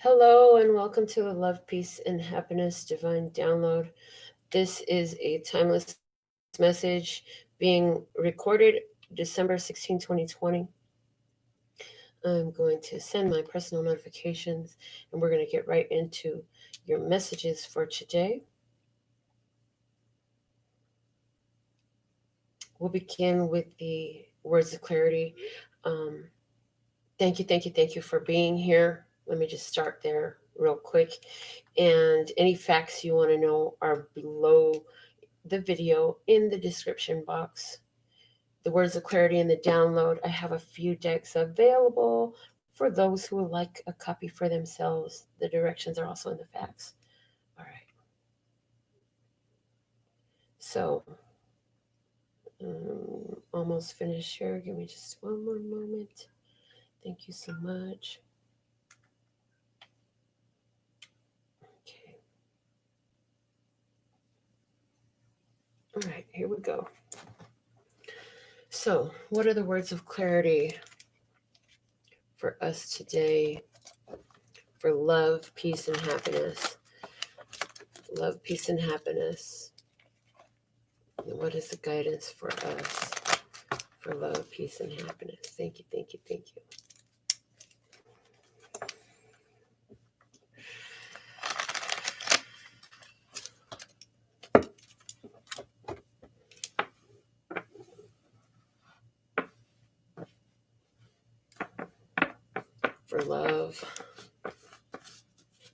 Hello and welcome to the Love, Peace, and Happiness Divine Download. This is a timeless message being recorded December 16, 2020. I'm going to send my personal notifications and we're going to get right into your messages for today. We'll begin with the words of clarity. Thank you for being here. Let me just start there real quick. And any facts you want to know are below the video in the description box. The words of clarity in the download. I have a few decks available for those who would like a copy for themselves. The directions are also in the facts. All right. So, almost finished here. Give me just one more moment. Thank you so much. Okay. All right, here we go. So, what are the words of clarity for us today? For love, peace, and happiness. Love, peace, and happiness. And what is the guidance for us for love, peace, and happiness? Thank you. For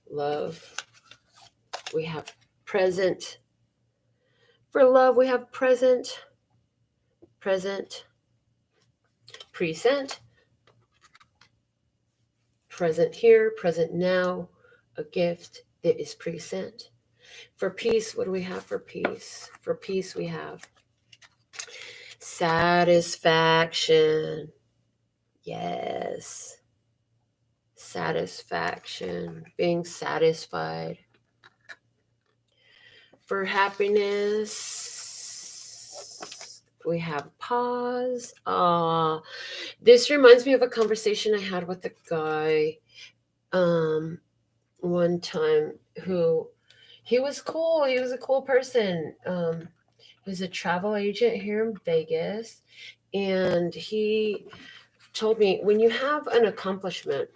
love, we have present. For love, we have present, present here, present now, a gift that is present. For peace, what do we have for peace? For peace, we have satisfaction. Yes. Satisfaction, being satisfied. For happiness, we have pause. This reminds me of a conversation I had with a guy one time who, he was cool. He was a cool person. He was a travel agent here in Vegas. And he told me, when you have an accomplishment,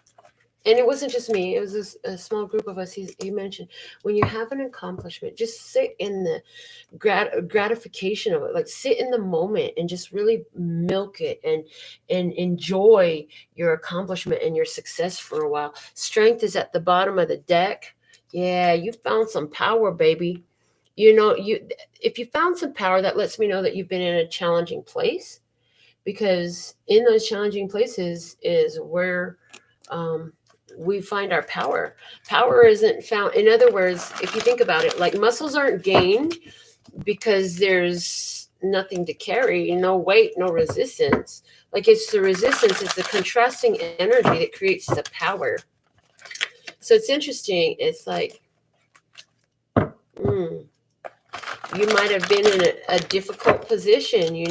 and it wasn't just me, it was a small group of us, he mentioned, when you have an accomplishment, just sit in the gratification of it, like sit in the moment and just really milk it and enjoy your accomplishment and your success for a while. Strength is at the bottom of the deck. Yeah, you found some power, baby. If you found some power, that lets me know that you've been in a challenging place, because in those challenging places is where we find our power. Power isn't found. In other words, if you think about it, like muscles aren't gained because there's nothing to carry, no weight, no resistance. Like it's the resistance, it's the contrasting energy that creates the power. So it's interesting. It's like, you might have been in a difficult position,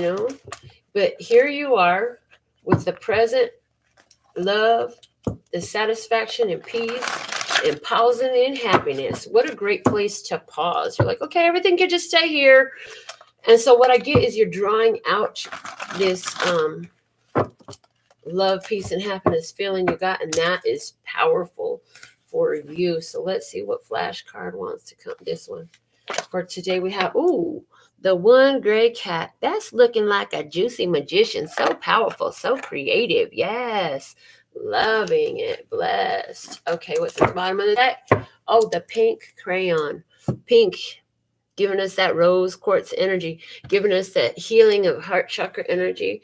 but here you are with the present, love, the satisfaction and peace, and pausing in happiness. What a great place to pause. You're like, okay, everything can just stay here. And so what I get is you're drawing out this love, peace, and happiness feeling you got, and that is powerful for you. So let's see what flash card wants to come. This one. For today we have, the one gray cat. That's looking like a juicy magician. So powerful, so creative. Yes. Loving it. Blessed. Okay, what's at the bottom of the deck? Oh, the pink crayon. Pink, giving us that rose quartz energy, giving us that healing of heart chakra energy,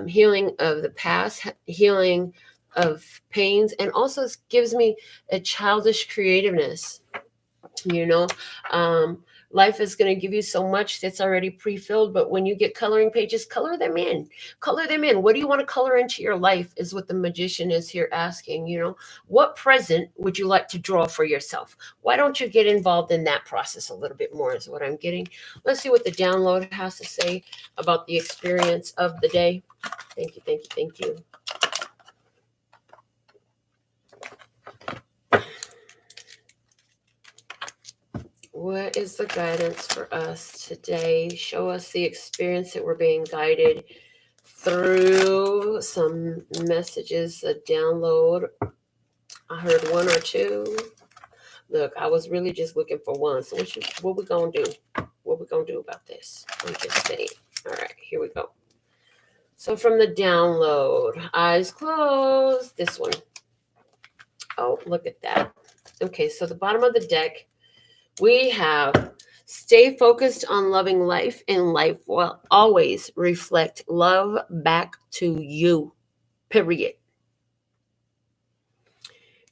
healing of the past, healing of pains, and also gives me a childish creativeness. Life is going to give you so much that's already pre-filled, but when you get coloring pages, color them in. What do you want to color into your life is what the magician is here asking. What present would you like to draw for yourself? Why don't you get involved in that process a little bit more is what I'm getting. Let's see what the download has to say about the experience of the day. Thank you. What is the guidance for us today? Show us the experience that we're being guided through. Some messages, a download. I heard one or two. Look, I was really just looking for one. So what we gonna do? What we gonna do about this? I'm just saying. All right, here we go. So from the download, eyes closed. This one. Oh, look at that. Okay, so the bottom of the deck, we have stay focused on loving life, and life will always reflect love back to you. Period.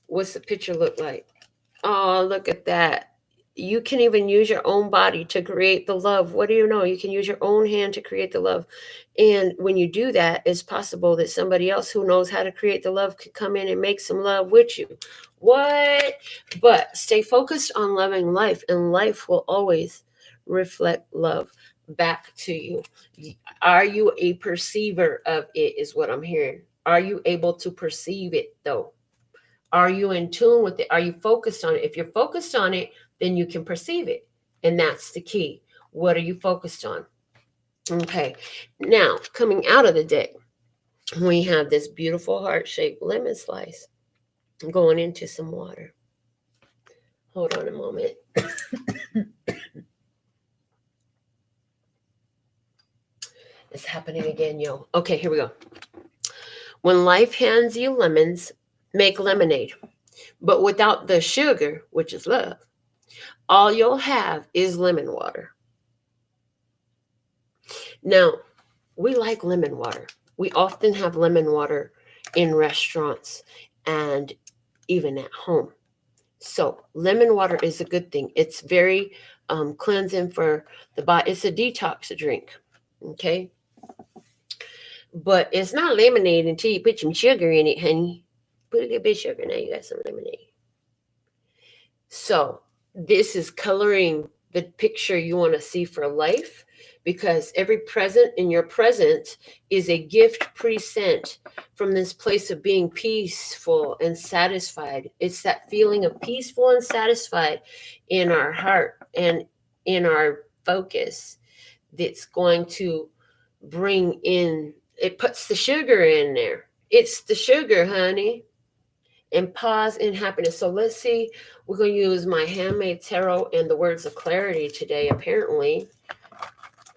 What's the picture look like? Oh, look at that. You can even use your own body to create the love. What do you know? You can use your own hand to create the love. And when you do that, it's possible that somebody else who knows how to create the love could come in and make some love with you. What? But stay focused on loving life, and life will always reflect love back to you. Are you a perceiver of it, is what I'm hearing. Are you able to perceive it, though? Are you in tune with it? Are you focused on it? If you're focused on it, then you can perceive it. And that's the key. What are you focused on? Okay. Now, coming out of the deck, we have this beautiful heart-shaped lemon slice going into some water. Hold on a moment. It's happening again, yo. Okay, here we go. When life hands you lemons, make lemonade. But without the sugar, which is love, all you'll have is lemon water. Now, we like lemon water. We often have lemon water in restaurants and even at home. So lemon water is a good thing. It's very cleansing for the body. It's a detox drink, okay? But it's not lemonade until you put some sugar in it, honey. Put a little bit of sugar, now you got some lemonade. So this is coloring the picture you want to see for life, because every present in your present is a gift present from this place of being peaceful and satisfied. It's that feeling of peaceful and satisfied in our heart and in our focus that's going to bring in, it puts the sugar in there. It's the sugar, honey. And pause in happiness. So let's see. We're going to use my handmade tarot and the words of clarity today, apparently.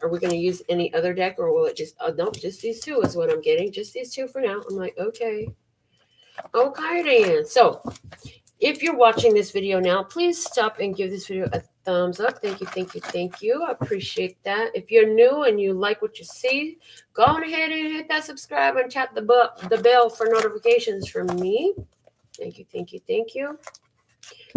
Are we going to use any other deck, or will it just, no, just these two is what I'm getting. Just these two for now. I'm like, okay. Okay, then. So if you're watching this video now, please stop and give this video a thumbs up. Thank you, thank you, thank you. I appreciate that. If you're new and you like what you see, go on ahead and hit that subscribe and tap the bell for notifications from me. Thank you, thank you, thank you.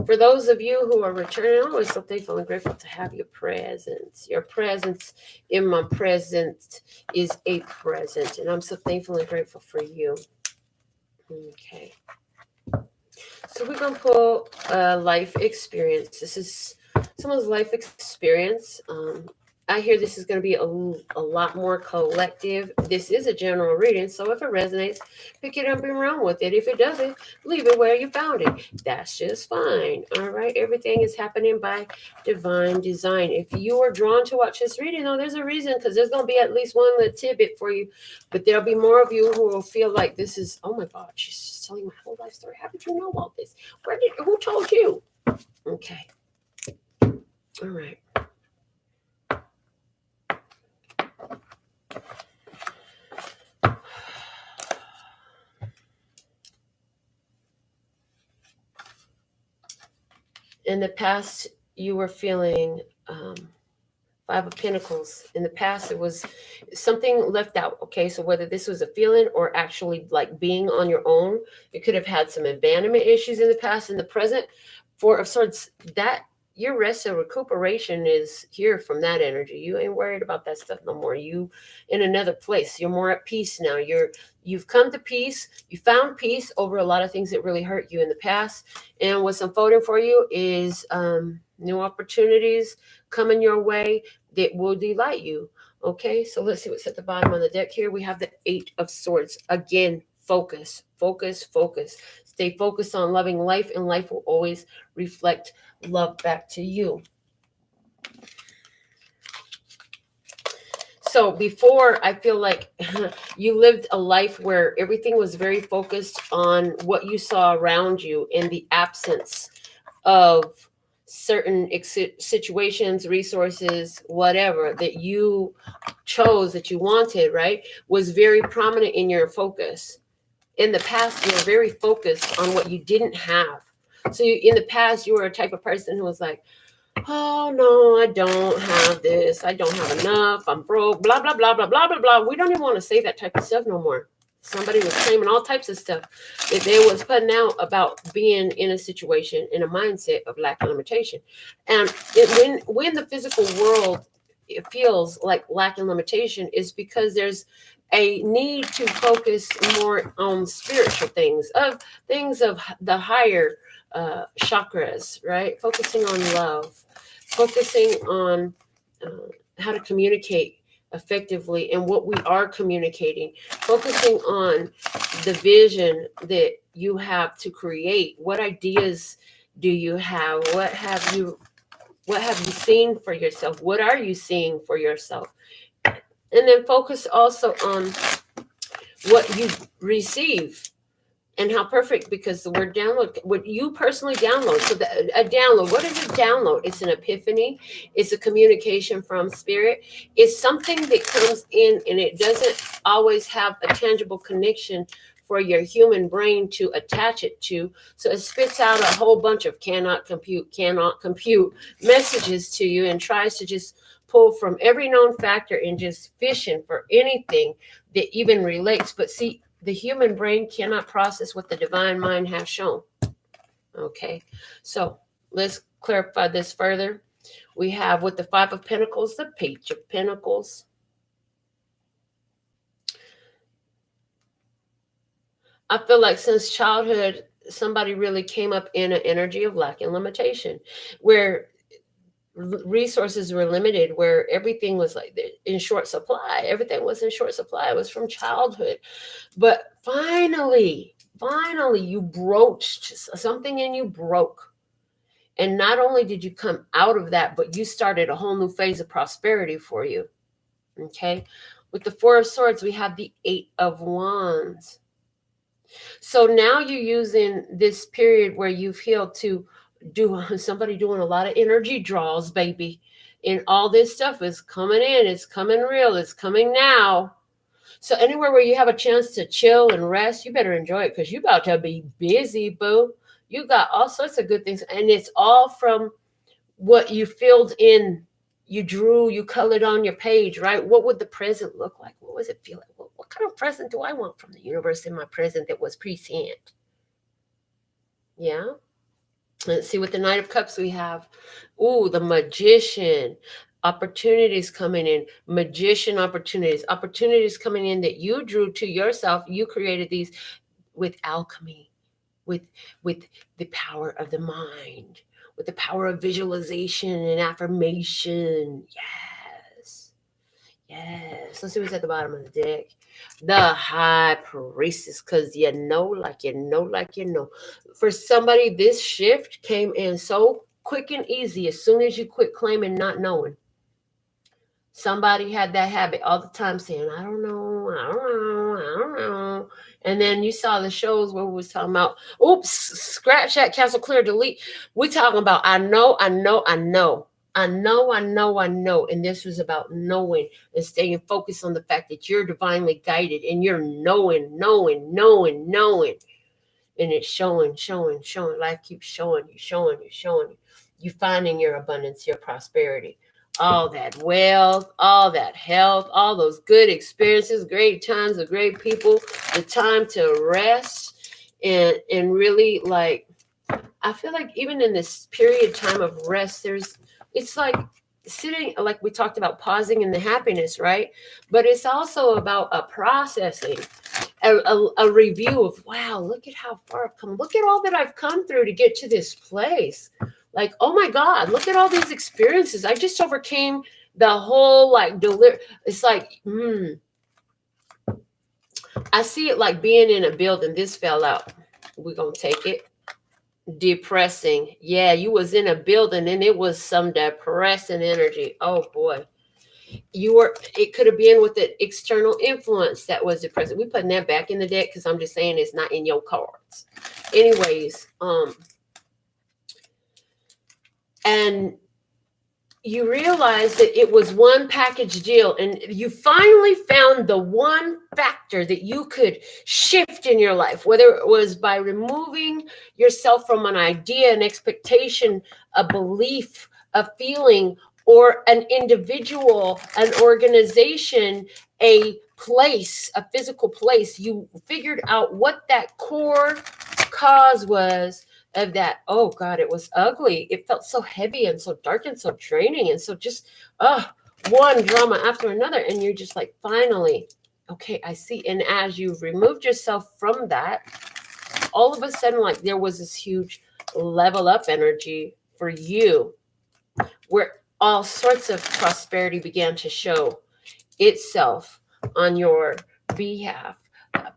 For those of you who are returning, I'm always so thankful and grateful to have your presence. Your presence in my presence is a present, and I'm so thankful and grateful for you. Okay. So we're going to pull life experience. This is someone's life experience. I hear this is going to be a lot more collective. This is a general reading, so if it resonates, pick it up and run with it. If it doesn't, leave it where you found it. That's just fine. All right, everything is happening by divine design. If you are drawn to watch this reading, though, there's a reason, because there's going to be at least one little tidbit for you, but there'll be more of you who will feel like this is, oh my God, she's just telling my whole life story. How did you know all this? Who told you? Okay. All right. In the past, you were feeling Five of Pentacles. In the past, it was something left out. Okay, so whether this was a feeling or actually like being on your own, you could have had some abandonment issues in the past. In the present, Four of Swords, that your rest and recuperation is here from that energy. You ain't worried about that stuff no more. You in another place. You're more at peace now. You've come to peace. You found peace over a lot of things that really hurt you in the past. And what's unfolding for you is new opportunities coming your way that will delight you. Okay, so let's see what's at the bottom of the deck here. We have the Eight of Swords. Again, focus, focus, focus. Stay focused on loving life, and life will always reflect love back to you. So before, I feel like you lived a life where everything was very focused on what you saw around you in the absence of certain situations, resources, whatever that you chose, that you wanted, right, was very prominent in your focus. In the past, you were very focused on what you didn't have. So in the past, you were a type of person who was like, oh no, I don't have this, I don't have enough, I'm broke, blah blah blah blah blah blah blah. We don't even want to say that type of stuff no more. Somebody was claiming all types of stuff that they was putting out about being in a situation, in a mindset of lack and limitation. And when the physical world, it feels like lack and limitation, is because there's a need to focus more on spiritual things of the higher chakras, right? Focusing on love, focusing on how to communicate effectively and what we are communicating, focusing on the vision that you have to create. What ideas do you have? What have you seen for yourself? What are you seeing for yourself? And then focus also on what you receive and how perfect, because the word download, what you personally download. So a download, what is a download? It's an epiphany. It's a communication from spirit. It's something that comes in and it doesn't always have a tangible connection for your human brain to attach it to. So it spits out a whole bunch of cannot compute messages to you and tries to just pull from every known factor and just fishing for anything that even relates. But see, the human brain cannot process what the divine mind has shown. Okay, so let's clarify this further. We have with the Five of Pentacles, the Page of Pentacles. I feel like since childhood, somebody really came up in an energy of lack and limitation, where resources were limited, where everything was like in short supply. Everything was in short supply. It was from childhood. But finally, you broached something and you broke. And not only did you come out of that, but you started a whole new phase of prosperity for you. Okay. With the Four of Swords, we have the Eight of Wands. So now you're using this period where you've healed to do somebody doing a lot of energy draws, baby. And all this stuff is coming in. It's coming real. It's coming now. So anywhere where you have a chance to chill and rest, you better enjoy it, because you're about to be busy, boo. You got all sorts of good things. And it's all from what you filled in, you drew, you colored on your page, right? What would the present look like? What was it feel like? What kind of present do I want from the universe in my present that was prescient? Yeah. Let's see, with the Knight of Cups we have, ooh, the Magician. Opportunities coming in, magician opportunities coming in that you drew to yourself. You created these with alchemy, with the power of the mind, with the power of visualization and affirmation. Yes. Let's see what's at the bottom of the deck. The High Priestess, because you know. For somebody, this shift came in so quick and easy as soon as you quit claiming not knowing. Somebody had that habit all the time saying, I don't know. And then you saw the shows where we was talking about, oops, scratch that, cancel, clear, delete. We're talking about, I know. And this was about knowing and staying focused on the fact that you're divinely guided and you're knowing. And it's showing. Life keeps showing you. You finding your abundance, your prosperity. All that wealth, all that health, all those good experiences, great times with great people, the time to rest and really, like, I feel like even in this period time of rest, it's like sitting, like we talked about, pausing in the happiness, right? But it's also about a processing, a review of, wow, look at how far I've come. Look at all that I've come through to get to this place. Like, oh my God, look at all these experiences. I just overcame the whole, it's like, I see it like being in a building. This fell out. We're going to take it. Depressing. Yeah, you was in a building and it was some depressing energy. Oh boy. it could have been with an external influence that was the present. We putting that back in the deck because I'm just saying it's not in your cards. Anyways, and you realize that it was one package deal, and you finally found the one factor that you could shift in your life, whether it was by removing yourself from an idea, an expectation, a belief, a feeling, or an individual, an organization, a place, a physical place. You figured out what that core cause was of that. Oh God, it was ugly. It felt so heavy and so dark and so draining and so just one drama after another. And you're just like, finally, okay, I see. And as you've removed yourself from that, all of a sudden, like there was this huge level up energy for you where all sorts of prosperity began to show itself on your behalf.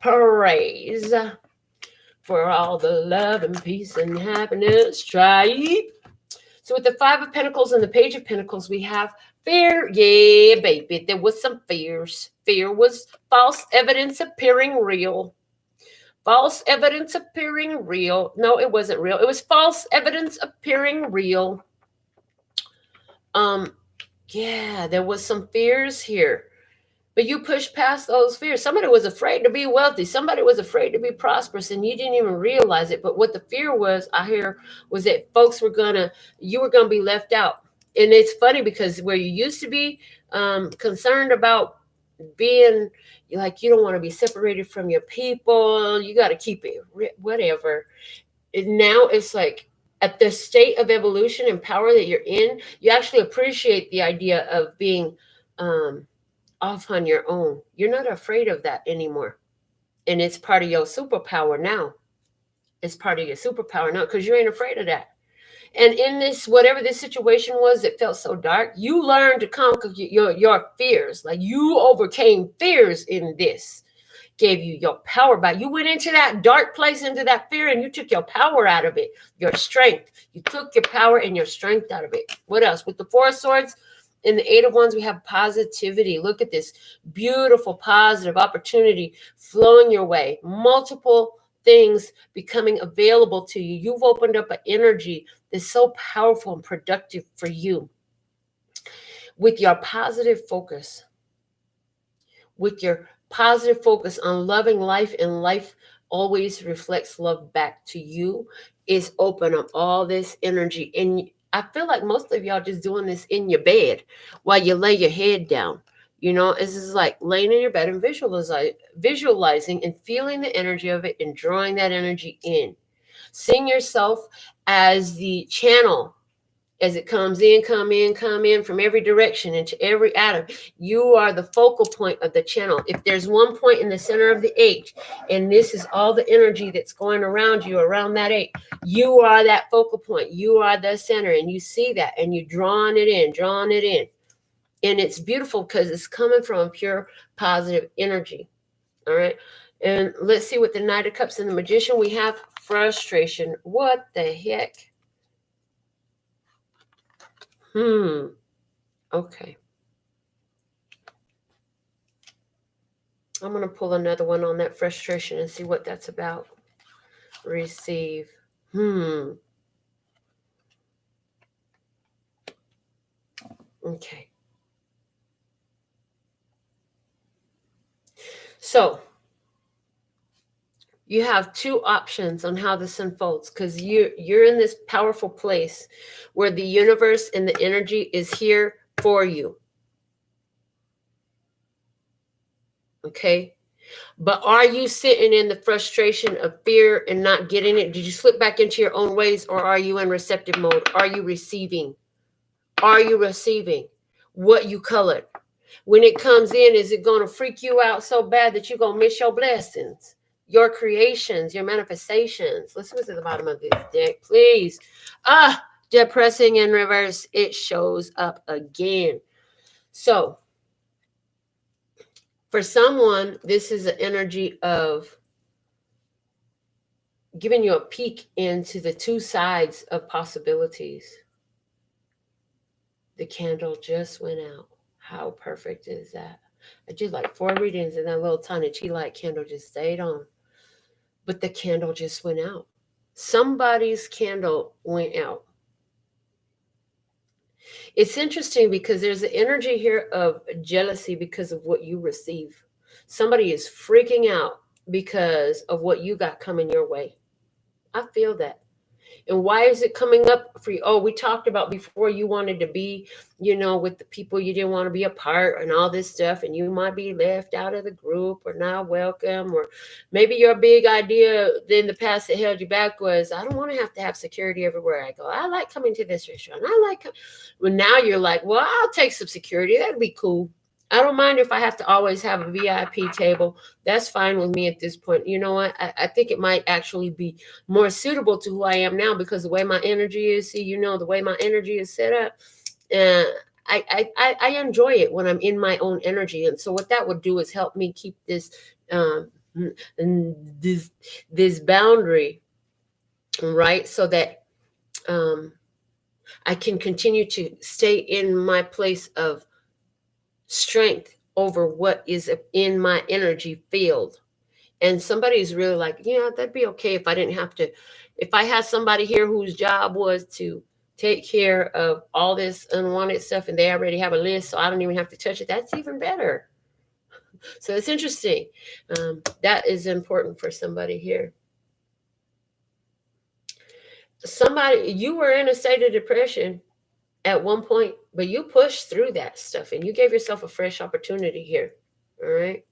Praise for all the love and peace and happiness. Try. So with the Five of Pentacles and the Page of Pentacles, we have fear. Yeah, baby. There was some fears. Fear was false evidence appearing real. False evidence appearing real. No, it wasn't real. It was false evidence appearing real. Yeah, there was some fears here. But you pushed past those fears. Somebody was afraid to be wealthy. Somebody was afraid to be prosperous, and you didn't even realize it. But what the fear was, I hear, was that folks you were gonna be left out. And it's funny because where you used to be concerned about being like, you don't want to be separated from your people. You got to keep it, whatever. And now it's like at the state of evolution and power that you're in, you actually appreciate the idea of being off on your own. You're not afraid of that anymore. And it's part of your superpower now. It's part of your superpower now because you ain't afraid of that. And in this, whatever this situation was that felt so dark, you learned to conquer your fears. Like you overcame fears in this. Gave you your power back. You went into that dark place, into that fear, and you took your power out of it, your strength. You took your power and your strength out of it. What else? With the Four of Swords, in the Eight of Wands, we have positivity. Look at this beautiful, positive opportunity flowing your way. Multiple things becoming available to you. You've opened up an energy that's so powerful and productive for you. With your positive focus, on loving life, and life always reflects love back to you, is open up all this energy. And I feel like most of y'all just doing this in your bed while you lay your head down. You know, this is like laying in your bed and visualizing and feeling the energy of it and drawing that energy in. Seeing yourself as the channel as it comes in from every direction into every atom. You are the focal point of the channel. If there's one point in the center of the H, and this is all the energy that's going around you, around that H, you are that focal point. You are the center, and you see that, and you're drawing it in. And it's beautiful because it's coming from pure positive energy. All right. And let's see, with the Knight of Cups and the Magician, we have frustration. What the heck? Okay. I'm going to pull another one on that frustration and see what that's about. Receive. Okay. So you have two options on how this unfolds, because you're in this powerful place where the universe and the energy is here for you. Okay. But are you sitting in the frustration of fear and not getting it? Did you slip back into your own ways, or are you in receptive mode? Are you receiving? Are you receiving what you colored? When it comes in, is it going to freak you out so bad that you're going to miss your blessings, your creations, your manifestations? Let's go to the bottom of this deck, please. Depressing in reverse. It shows up again. So for someone, this is an energy of giving you a peek into the two sides of possibilities. The candle just went out. How perfect is that? I did like 4 readings and that little tiny tea light candle just stayed on. But the candle just went out. Somebody's candle went out. It's interesting because there's an energy here of jealousy because of what you receive. Somebody is freaking out because of what you got coming your way. I feel that. And why is it coming up for you? Oh, we talked about before you wanted to be, with the people you didn't want to be a part and all this stuff. And you might be left out of the group or not welcome. Or maybe your big idea in the past that held you back was, I don't want to have security everywhere I go. I like coming to this restaurant. Well, now you're like, well, I'll take some security. That'd be cool. I don't mind if I have to always have a VIP table. That's fine with me at this point. You know what? I think it might actually be more suitable to who I am now because the way my energy is, the way my energy is set up, I enjoy it when I'm in my own energy. And so what that would do is help me keep this this boundary, right? So that I can continue to stay in my place of strength over what is in my energy field. And somebody's really like, yeah, that'd be okay if I didn't have to, if I had somebody here whose job was to take care of all this unwanted stuff and they already have a list, so I don't even have to touch it. That's even better. So it's interesting. That is important for somebody here. Somebody, you were in a state of depression at one point, but you pushed through that stuff and you gave yourself a fresh opportunity here. All right.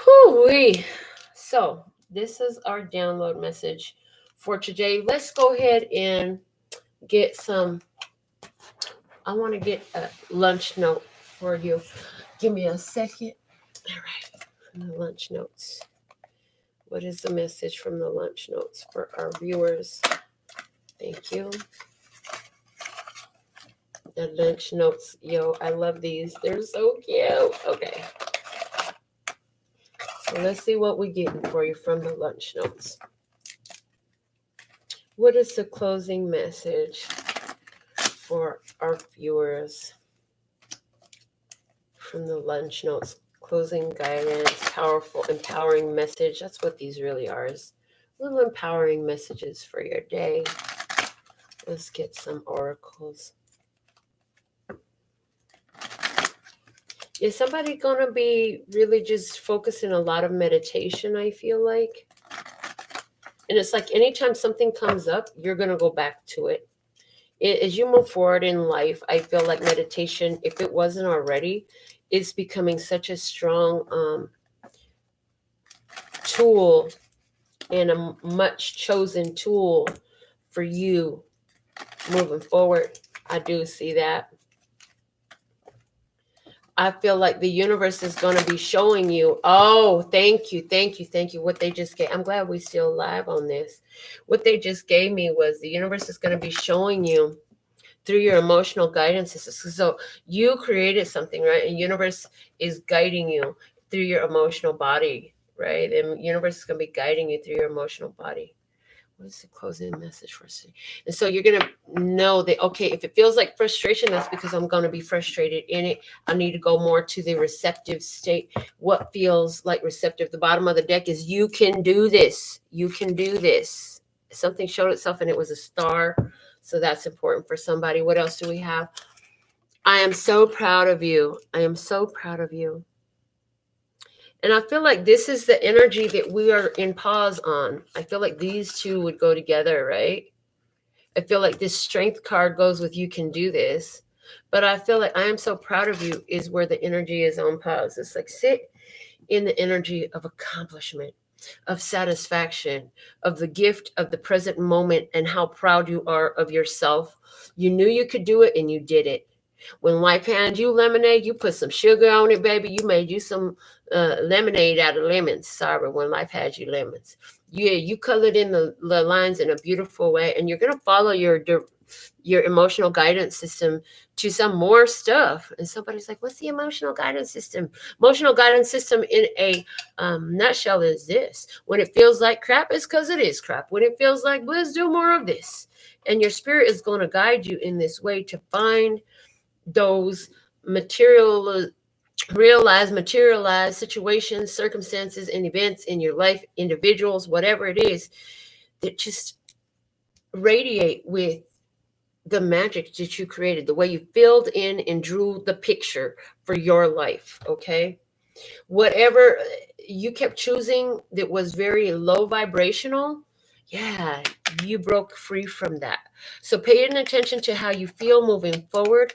Whew-wee. So this is our download message for today. Let's go ahead and get some. I want to get a lunch note for you. Give me a second. All right. From the lunch notes. What is the message from the lunch notes for our viewers? Thank you. The lunch notes, yo, I love these. They're so cute. Okay. So let's see what we're getting for you from the lunch notes. What is the closing message for our viewers from the lunch notes? Closing guidance, powerful, empowering message. That's what these really are, is little empowering messages for your day. Let's get some oracles. Is somebody going to be really just focusing a lot of meditation, I feel like? And it's like anytime something comes up, you're going to go back to it. As you move forward in life, I feel like meditation, if it wasn't already, is becoming such a strong tool and a much chosen tool for you moving forward. I do see that. I feel like the universe is going to be showing you, oh, thank you. What they just gave. I'm glad we're still live on this. What they just gave me was the universe is going to be showing you through your emotional guidance system. So you created something, right? And universe is guiding you through your emotional body, right? And universe is going to be guiding you through your emotional body. What is the closing message for today? And so you're going to know that, okay, if it feels like frustration, that's because I'm going to be frustrated in it. I need to go more to the receptive state. What feels like receptive? The bottom of the deck is you can do this. You can do this. Something showed itself and it was a star. So that's important for somebody. What else do we have? I am so proud of you. I am so proud of you. And I feel like this is the energy that we are in pause on. I feel like these two would go together, right? I feel like this strength card goes with you can do this. But I feel like I am so proud of you is where the energy is on pause. It's like sit in the energy of accomplishment, of satisfaction, of the gift of the present moment and how proud you are of yourself. You knew you could do it and you did it. When life handed you lemonade, you put some sugar on it, baby. You made you some lemonade out of lemons. Sorry, when life had you lemons. Yeah, you colored in the lines in a beautiful way, and you're going to follow your emotional guidance system to some more stuff. And somebody's like, what's the emotional guidance system? Emotional guidance system in a nutshell is this. When it feels like crap, it's because it is crap. When it feels like, let's do more of this. And your spirit is going to guide you in this way to find those materialize situations, circumstances, and events in your life, individuals, whatever it is, that just radiate with the magic that you created, the way you filled in and drew the picture for your life. Okay. Whatever you kept choosing that was very low vibrational, yeah, you broke free from that. So paying attention to how you feel moving forward,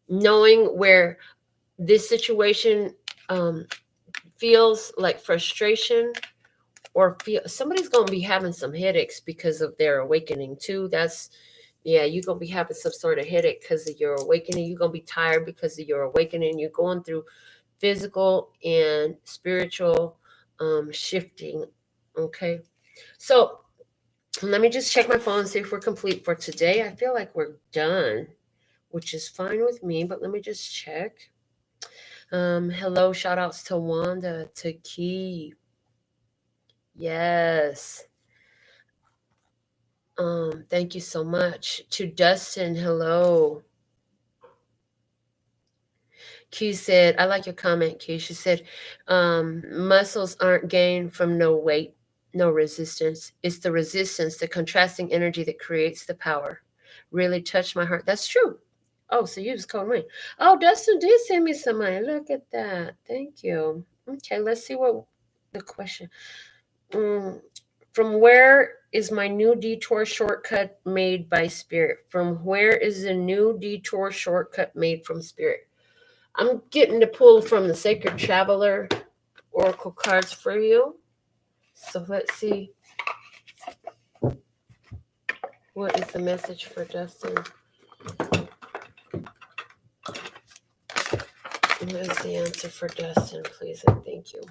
knowing where this situation feels like frustration, or feel somebody's going to be having some headaches because of their awakening too. That's, yeah, you're going to be having some sort of headache because of your awakening. You're going to be tired because of your awakening. You're going through physical and spiritual shifting. Okay. So let me just check my phone and see if we're complete for today. I feel like we're done, which is fine with me, but let me just check. Hello, shout outs to Wanda, to Key. Yes. Thank you so much. To Dustin, hello. Key said, I like your comment, Key. She said, muscles aren't gained from no weight, no resistance. It's the resistance, the contrasting energy that creates the power. Really touched my heart. That's true. Oh, so you just called me. Oh, Dustin did send me some money. Look at that. Thank you. Okay, let's see what the question. From where is my new detour shortcut made by Spirit? From where is the new detour shortcut made from Spirit? I'm getting to pull from the Sacred Traveler Oracle cards for you. So let's see. What is the message for Dustin? What is the answer for Dustin, please, and thank you.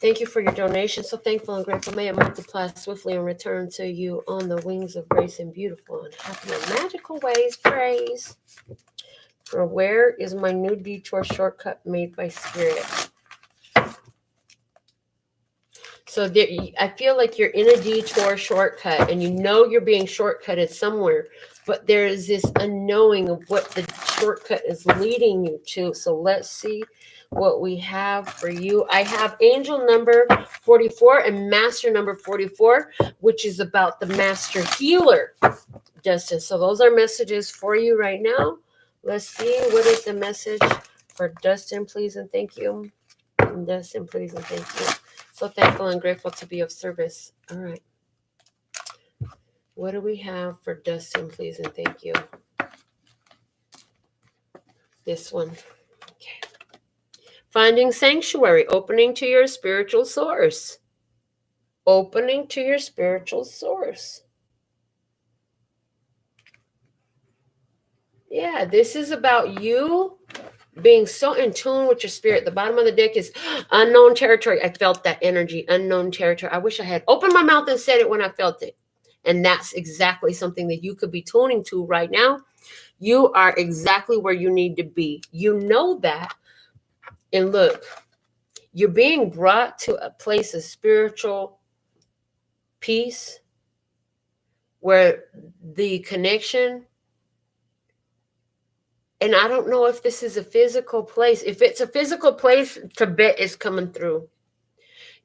Thank you for your donation. So thankful and grateful. May it multiply swiftly and return to you on the wings of grace in beautiful and happy and magical ways. Praise. For where is my new detour shortcut made by Spirit? So there, I feel like you're in a detour shortcut and you know you're being shortcutted somewhere, but there is this unknowing of what the shortcut is leading you to. So let's see what we have for you. I have angel number 44 and master number 44, which is about the master healer, Justin. So those are messages for you right now. Let's see, what is the message for Dustin, please and thank you. And Dustin, please and thank you. So thankful and grateful to be of service. All right. What do we have for Dustin, please and thank you? This one. Okay. Finding sanctuary, opening to your spiritual source. Opening to your spiritual source. Yeah, this is about you being so in tune with your spirit. The bottom of the deck is unknown territory. I felt that energy, unknown territory. I wish I had opened my mouth and said it when I felt it. And that's exactly something that you could be tuning to right now. You are exactly where you need to be. You know that. And look, you're being brought to a place of spiritual peace where the connection, and I don't know if this is a physical place. If it's a physical place, Tibet is coming through.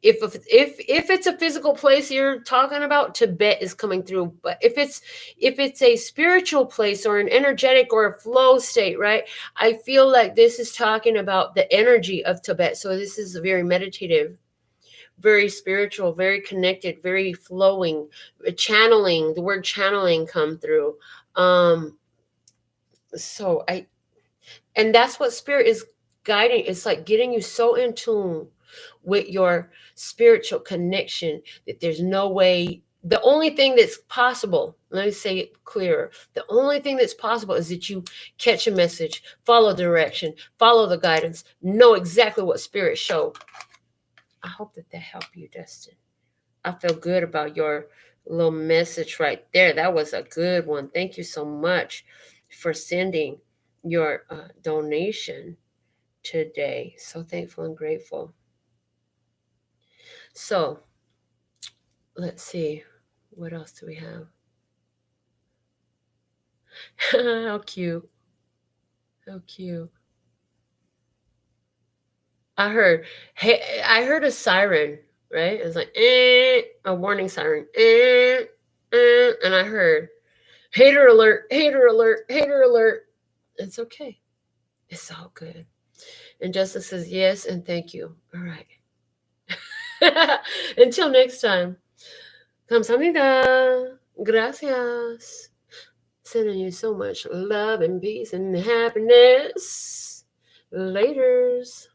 If it's a physical place you're talking about, Tibet is coming through. But if it's a spiritual place or an energetic or a flow state, right? I feel like this is talking about the energy of Tibet. So this is very meditative, very spiritual, very connected, very flowing, channeling. The word channeling come through. And that's what spirit is guiding. It's like getting you so in tune with your spiritual connection that there's no way. The only thing that's possible, let me say it clearer, the only thing that's possible is that you catch a message, follow direction, follow the guidance, know exactly what spirit showed. I hope that helped you, Dustin. I feel good about your little message right there. That was a good one. Thank you so much for sending your donation today. So thankful and grateful. So let's see. What else do we have? How cute. How cute. I heard, hey, I heard a siren, right? It was like, a warning siren. And I heard, hater alert, hater alert, hater alert. It's okay. It's all good. And Justice says, yes, and thank you. All right. Until next time. 감사합니다. Gracias. Sending you so much love and peace and happiness. Laters.